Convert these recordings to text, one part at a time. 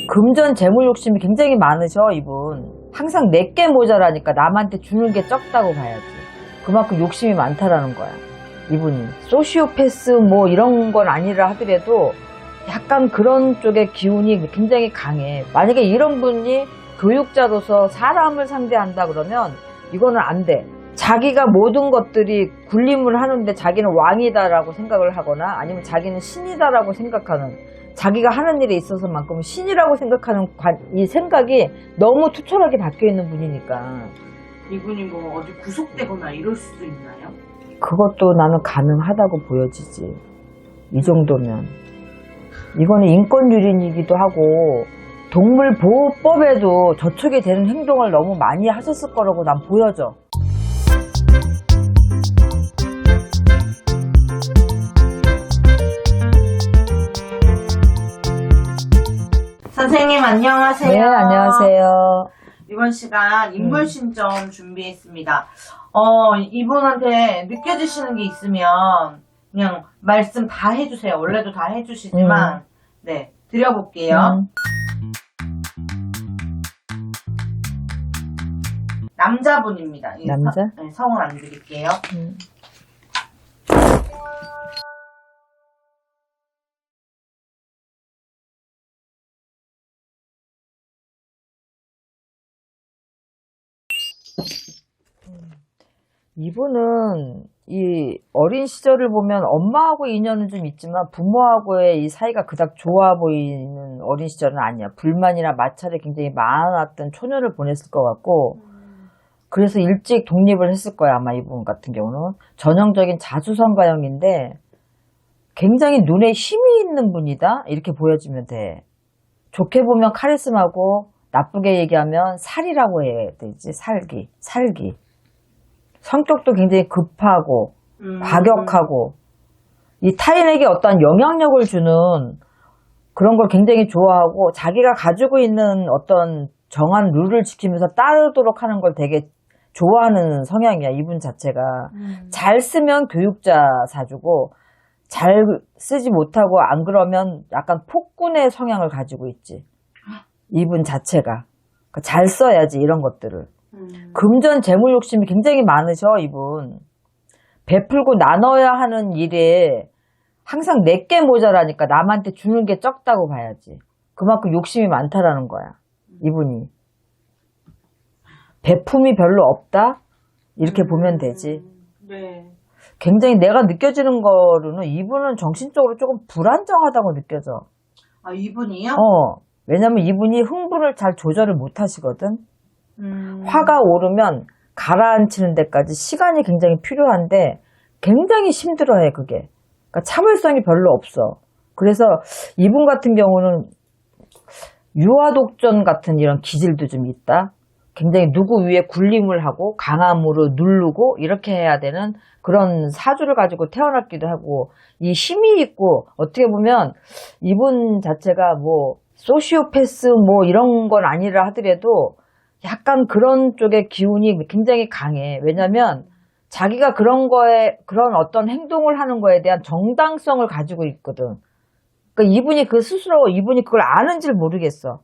금전 재물 욕심이 굉장히 많으셔, 이분. 항상 내게 모자라니까 남한테 주는 게 적다고 봐야지. 그만큼 욕심이 많다라는 거야, 이분이. 소시오패스 뭐 이런 건 아니라 하더라도 약간 그런 쪽의 기운이 굉장히 강해. 만약에 이런 분이 교육자로서 사람을 상대한다 그러면 이거는 안 돼. 자기가 모든 것들이 군림을 하는데 자기는 왕이다라고 생각을 하거나 아니면 자기는 신이다라고 생각하는, 자기가 하는 일에 있어서만큼은 신이라고 생각하는 이 생각이 너무 투철하게 바뀌어 있는 분이니까. 이분이 뭐 어디 구속되거나 이럴 수도 있나요? 그것도 나는 가능하다고 보여지지. 이 정도면. 이거는 인권유린이기도 하고 동물보호법에도 저촉이 되는 행동을 너무 많이 하셨을 거라고 난 보여져. 선생님 안녕하세요. 네, 안녕하세요. 이번 시간 인물신점 준비했습니다. 이분한테 느껴지시는 게 있으면 그냥 말씀 다 해주세요. 원래도 다 해주시지만 네, 드려볼게요. 남자분입니다. 남자? 성을 안 드릴게요. 이분은 이 어린 시절을 보면 엄마하고 인연은 좀 있지만 부모하고의 이 사이가 그닥 좋아 보이는 어린 시절은 아니야. 불만이나 마찰이 굉장히 많았던 초년을 보냈을 것 같고, 그래서 일찍 독립을 했을 거야, 아마 이분 같은 경우는. 전형적인 자수성가형인데 굉장히 눈에 힘이 있는 분이다 이렇게 보여지면 돼. 좋게 보면 카리스마고 나쁘게 얘기하면 살이라고 해야 되지. 살기. 성격도 굉장히 급하고 과격하고 이 타인에게 어떤 영향력을 주는 그런 걸 굉장히 좋아하고, 자기가 가지고 있는 어떤 정한 룰을 지키면서 따르도록 하는 걸 되게 좋아하는 성향이야, 이분 자체가. 잘 쓰면 교육자 사주고 잘 쓰지 못하고 안 그러면 약간 폭군의 성향을 가지고 있지, 이분 자체가. 그러니까 잘 써야지 이런 것들을. 금전 재물 욕심이 굉장히 많으셔, 이분. 베풀고 나눠야 하는 일에 항상 내게 모자라니까 남한테 주는 게 적다고 봐야지. 그만큼 욕심이 많다라는 거야, 이분이. 베품이 별로 없다? 이렇게 보면 되지. 네. 굉장히 내가 느껴지는 거로는 이분은 정신적으로 조금 불안정하다고 느껴져. 아, 이분이요? 왜냐면 이분이 흥분을 잘 조절을 못 하시거든. 화가 오르면 가라앉히는 데까지 시간이 굉장히 필요한데 굉장히 힘들어해, 그게. 그러니까 참을성이 별로 없어. 그래서 이분 같은 경우는 유아독전 같은 이런 기질도 좀 있다. 굉장히 누구 위에 군림을 하고 강함으로 누르고 이렇게 해야 되는 그런 사주를 가지고 태어났기도 하고, 이 힘이 있고, 어떻게 보면 이분 자체가 뭐 소시오패스 뭐 이런 건 아니라 하더라도 약간 그런 쪽의 기운이 굉장히 강해. 왜냐면 자기가 그런 거에, 그런 어떤 행동을 하는 거에 대한 정당성을 가지고 있거든. 그러니까 이분이 이분이 그걸 아는지를 모르겠어.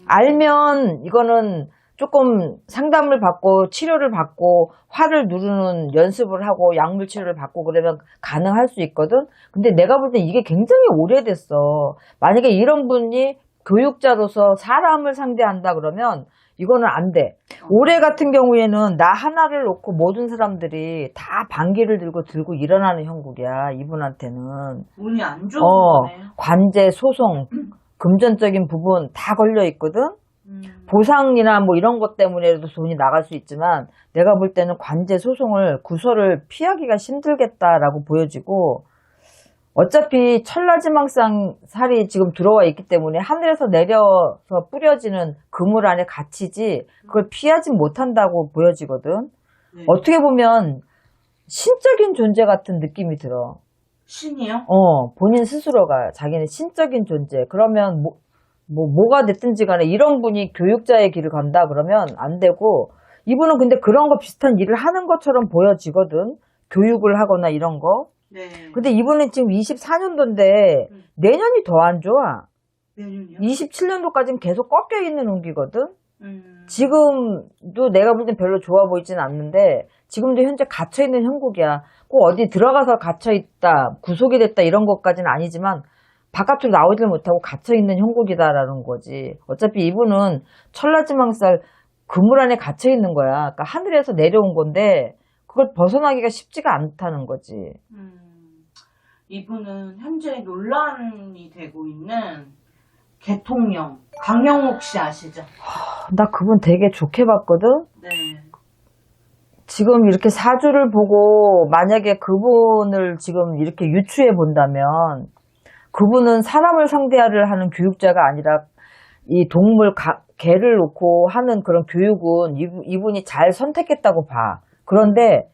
알면 이거는 조금 상담을 받고 치료를 받고 화를 누르는 연습을 하고 약물 치료를 받고 그러면 가능할 수 있거든. 근데 내가 볼 때 이게 굉장히 오래됐어. 만약에 이런 분이 교육자로서 사람을 상대한다 그러면 이거는 안 돼. 올해 같은 경우에는 나 하나를 놓고 모든 사람들이 다 반기를 들고 일어나는 형국이야, 이분한테는. 운이 안 좋은 거네. 관제, 소송, 금전적인 부분 다 걸려 있거든. 보상이나 뭐 이런 것 때문에도 돈이 나갈 수 있지만 내가 볼 때는 관제, 소송을, 구설을 피하기가 힘들겠다라고 보여지고, 어차피 천라지망상 살이 지금 들어와 있기 때문에 하늘에서 내려서 뿌려지는 그물 안에 갇히지 그걸 피하지 못한다고 보여지거든. 어떻게 보면 신적인 존재 같은 느낌이 들어. 신이요? 본인 스스로가 자기는 신적인 존재. 그러면 뭐가 됐든지 간에 이런 분이 교육자의 길을 간다 그러면 안 되고, 이분은 근데 그런 거 비슷한 일을 하는 것처럼 보여지거든. 교육을 하거나 이런 거. 네. 근데 이분은 지금 24년도인데 내년이 더 안 좋아. 내년이요? 27년도까지는 계속 꺾여 있는 운기거든? 음. 지금도 내가 볼 땐 별로 좋아 보이진 않는데, 지금도 현재 갇혀있는 형국이야. 꼭 어디 들어가서 갇혀있다, 구속이 됐다 이런 것까지는 아니지만, 바깥으로 나오질 못하고 갇혀있는 형국이다라는 거지. 어차피 이분은 천라지망살 그물 안에 갇혀있는 거야. 그러니까 하늘에서 내려온 건데, 그걸 벗어나기가 쉽지가 않다는 거지. 이분은 현재 논란이 되고 있는 개통령 강영욱 씨 아시죠? 나 그분 되게 좋게 봤거든? 네. 지금 이렇게 사주를 보고 만약에 그분을 지금 이렇게 유추해 본다면 그분은 사람을 상대를 하는 교육자가 아니라 이 동물 개를 놓고 하는 그런 교육은 이분이 잘 선택했다고 봐. 그런데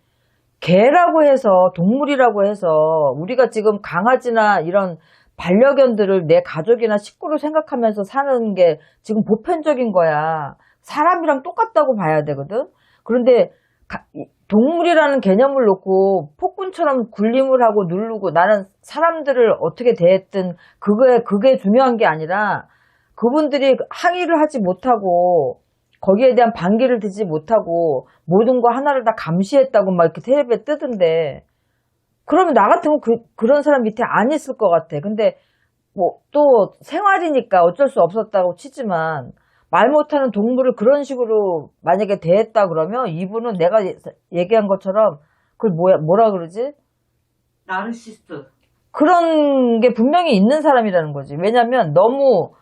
개라고 해서 동물이라고 해서 우리가 지금 강아지나 이런 반려견들을 내 가족이나 식구로 생각하면서 사는 게 지금 보편적인 거야. 사람이랑 똑같다고 봐야 되거든. 그런데 동물이라는 개념을 놓고 폭군처럼 군림을 하고 누르고 나는 사람들을 어떻게 대했든 그게 중요한 게 아니라 그분들이 항의를 하지 못하고 거기에 대한 반기를 듣지 못하고 모든 거 하나를 다 감시했다고 막 이렇게 텔레비에 뜨던데 그러면 나 같으면 그런 사람 밑에 안 있을 것 같아. 근데 뭐 또 생활이니까 어쩔 수 없었다고 치지만 말 못하는 동물을 그런 식으로 만약에 대했다 그러면 이분은 내가 얘기한 것처럼 그걸 뭐라 그러지? 나르시스트. 그런 게 분명히 있는 사람이라는 거지. 왜냐면 너무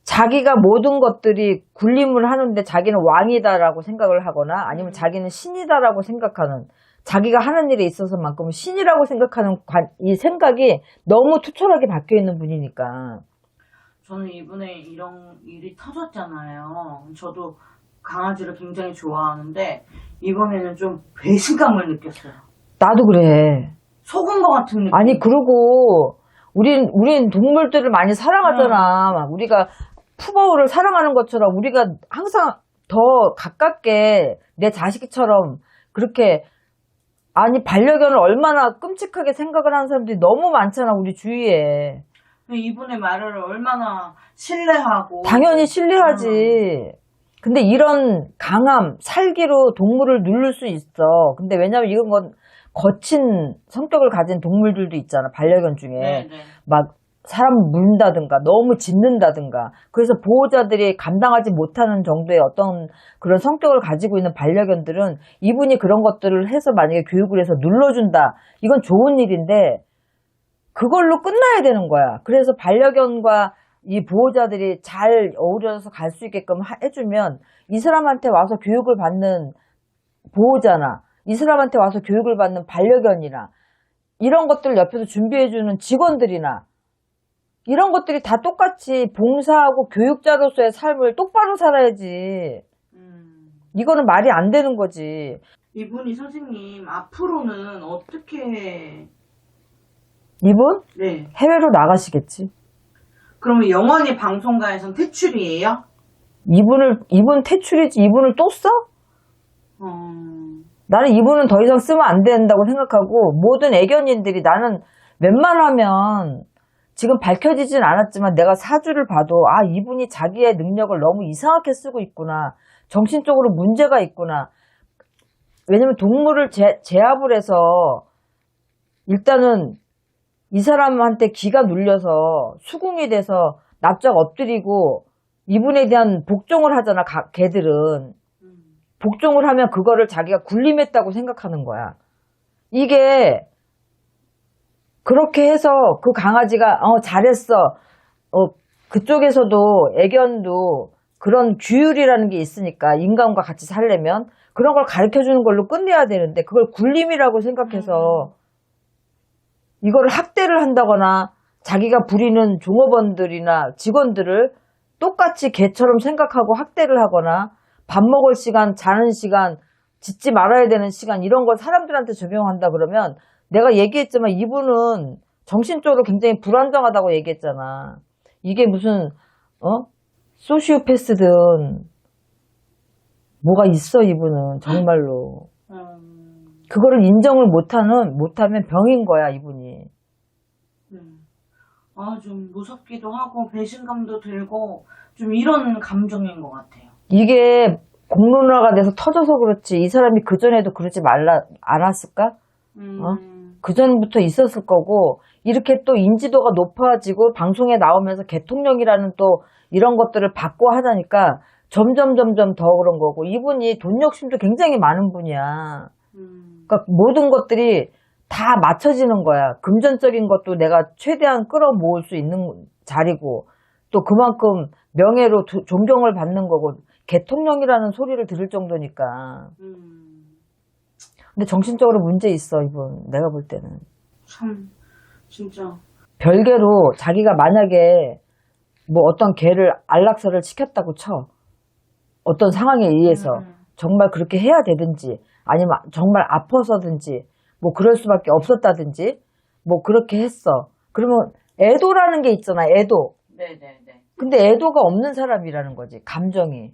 자기가 모든 것들이 군림을 하는데 자기는 왕이다라고 생각을 하거나 아니면 자기는 신이다라고 생각하는 자기가 하는 일에 있어서만큼은 신이라고 생각하는 이 생각이 너무 투철하게 바뀌어 있는 분이니까. 저는 이번에 이런 일이 터졌잖아요. 저도 강아지를 굉장히 좋아하는데 이번에는 좀 배신감을 느꼈어요. 나도 그래. 속은 것 같은 느낌. 아니 그리고 우린 동물들을 많이 사랑하잖아. 우리가 푸바오를 사랑하는 것처럼 우리가 항상 더 가깝게 내 자식처럼 그렇게 아니 반려견을 얼마나 끔찍하게 생각을 하는 사람들이 너무 많잖아 우리 주위에. 이분의 말을 얼마나 신뢰하고. 당연히 신뢰하지. 근데 이런 강함, 살기로 동물을 누를 수 있어. 근데 왜냐면 이건 건 거친 성격을 가진 동물들도 있잖아. 반려견 중에. 네네. 막 사람 물다든가 너무 짖는다든가 그래서 보호자들이 감당하지 못하는 정도의 어떤 그런 성격을 가지고 있는 반려견들은 이분이 그런 것들을 해서 만약에 교육을 해서 눌러준다. 이건 좋은 일인데 그걸로 끝나야 되는 거야. 그래서 반려견과 이 보호자들이 잘 어우러져서 갈 수 있게끔 해주면 이 사람한테 와서 교육을 받는 보호자나 이 사람한테 와서 교육을 받는 반려견이나 이런 것들을 옆에서 준비해주는 직원들이나 이런 것들이 다 똑같이 봉사하고 교육자로서의 삶을 똑바로 살아야지. 이거는 말이 안 되는 거지. 이분이 선생님 앞으로는 어떻게. 이분? 네. 해외로 나가시겠지. 그러면 영원히 방송가에선 퇴출이에요? 이분 퇴출이지. 이분을 또 써? 나는 이분은 더 이상 쓰면 안 된다고 생각하고 모든 애견인들이 나는 웬만하면 지금 밝혀지진 않았지만 내가 사주를 봐도 아 이분이 자기의 능력을 너무 이상하게 쓰고 있구나. 정신적으로 문제가 있구나. 왜냐면 동물을 제압을 해서 일단은 이 사람한테 기가 눌려서 수긍이 돼서 납작 엎드리고 이분에 대한 복종을 하잖아. 개들은. 복종을 하면 그거를 자기가 군림했다고 생각하는 거야. 이게 그렇게 해서 그 강아지가 잘했어. 그쪽에서도 애견도 그런 규율이라는 게 있으니까 인간과 같이 살려면 그런 걸 가르쳐주는 걸로 끝내야 되는데 그걸 군림이라고 생각해서 이거를 학대를 한다거나 자기가 부리는 종업원들이나 직원들을 똑같이 개처럼 생각하고 학대를 하거나 밥 먹을 시간, 자는 시간, 짖지 말아야 되는 시간 이런 걸 사람들한테 적용한다 그러면 내가 얘기했지만 이분은 정신적으로 굉장히 불안정하다고 얘기했잖아. 이게 무슨 소시오패스든 뭐가 있어 이분은 정말로. 그거를 인정을 못하면 병인 거야 이분이. 좀 무섭기도 하고 배신감도 들고 좀 이런 감정인 것 같아요. 이게 공론화가 돼서 터져서 그렇지 이 사람이 그전에도 그러지 않았을까? 그전부터 있었을 거고 이렇게 또 인지도가 높아지고 방송에 나오면서 개통령이라는 또 이런 것들을 받고 하다니까 점점 더 그런 거고 이분이 돈 욕심도 굉장히 많은 분이야. 그러니까 모든 것들이 다 맞춰지는 거야. 금전적인 것도 내가 최대한 끌어모을 수 있는 자리고 또 그만큼 명예로 존경을 받는 거고 개통령이라는 소리를 들을 정도니까. 근데 정신적으로 문제 있어 이분. 내가 볼 때는. 참 진짜. 별개로 자기가 만약에 뭐 어떤 개를 안락사를 시켰다고 쳐. 어떤 상황에 의해서 정말 그렇게 해야 되든지 아니면 정말 아파서든지 뭐 그럴 수밖에 없었다든지 뭐 그렇게 했어. 그러면 애도라는 게 있잖아. 애도. 네네네. 근데 애도가 없는 사람이라는 거지. 감정이.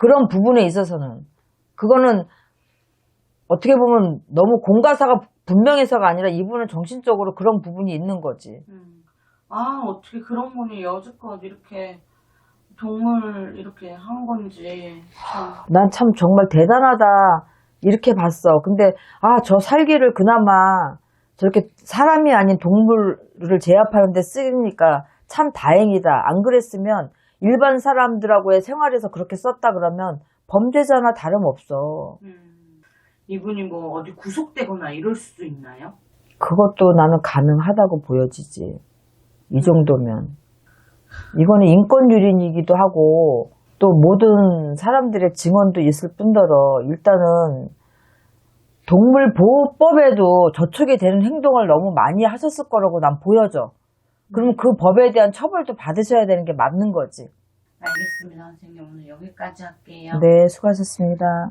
그런 부분에 있어서는 그거는 어떻게 보면 너무 공과사가 분명해서가 아니라 이분은 정신적으로 그런 부분이 있는 거지. 어떻게 그런 분이 여지껏 이렇게 동물 이렇게 한 건지 참. 난 참 정말 대단하다 이렇게 봤어. 근데 저 살기를 그나마 저렇게 사람이 아닌 동물을 제압하는 데 쓰니까 참 다행이다. 안 그랬으면 일반 사람들하고의 생활에서 그렇게 썼다 그러면 범죄자나 다름없어. 이분이 뭐 어디 구속되거나 이럴 수도 있나요? 그것도 나는 가능하다고 보여지지. 이 정도면. 이거는 인권유린이기도 하고 또 모든 사람들의 증언도 있을 뿐더러 일단은 동물보호법에도 저촉이 되는 행동을 너무 많이 하셨을 거라고 난 보여져. 그러면 그 법에 대한 처벌도 받으셔야 되는 게 맞는 거지. 알겠습니다. 선생님 오늘 여기까지 할게요. 네, 수고하셨습니다.